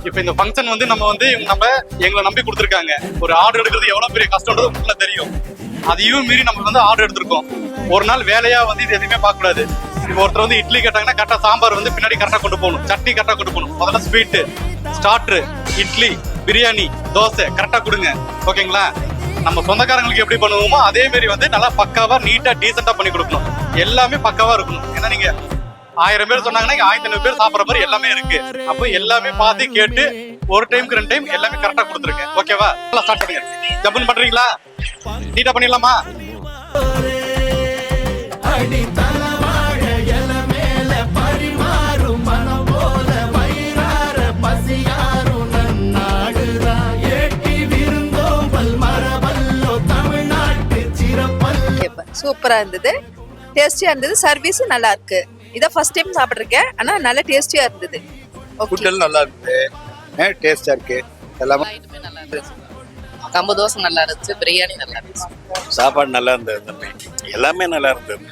இப்ப இந்த ஃபங்க்ஷன் வந்து நம்ம எங்களை நம்பி கொடுத்துருக்காங்க. ஒரு ஆர்டர் எடுக்கிறது எவ்வளவு பெரிய கஷ்டம்ன்றது உங்களுக்கு தெரியும். அதையும் மீறி நம்ம வந்து ஆர்டர் எடுத்திருக்கோம். ஒரு நாள் வேலையா வந்து இது எதுவுமே பார்க்க கூடாது. இப்போ ஒருத்தர் வந்து இட்லி கேட்டாங்கன்னா கரெக்டா சாம்பார் வந்து பின்னாடி கரெக்டா கொண்டு போகணும், சட்னி கரெக்டா கொண்டு போகணும். முதல்ல ஸ்வீட்டு, ஸ்டார்டர், இட்லி, பிரியாணி, தோசை கரெக்டா கொடுங்க. ஓகேங்களா? நம்ம சொந்தக்காரங்களுக்கு எப்படி பண்ணுவோமோ அதே மாதிரி வந்து நல்லா பக்காவா நீட்டா டீசெண்டா பண்ணி கொடுக்கணும். எல்லாமே பக்காவா இருக்கணும். ஏன்னா நீங்க 1000 பேர் சொன்னாங்கன்னா 1500 பேர் சாப்பிட்ற மாதிரி எல்லாமே இருக்கு. அப்போ எல்லாமே பார்த்து கேட்டு ஒரு டைம்க்கு 2 டைம் எல்லாமே கரெக்டா கொடுத்துருக்கேன். ஓகேவா? நல்லா ஸ்டார்ட் பண்ணுங்க. ஜப்புன்னு பண்றீங்களா? நீட்டா பண்ணிடலாமா? சூப்பரா இருந்தது, டேஸ்டியா இருந்தது, சர்வீஸ் நல்லா இருக்கு. இத ஃபர்ஸ்ட் டைம் சாப்பிட்டிருக்கேன், ஆனா நல்ல டேஸ்டியா இருந்தது. ஃபுட் நல்லா இருக்கு, டேஸ்டா இருக்கு, எல்லாமே நல்லா இருந்துச்சு. கம்பு தோசை நல்லா இருந்துச்சு, பிரியாணி நல்லா இருந்துச்சு, சாப்பாடு நல்லா இருந்தது, எல்லாமே நல்லா இருந்தது.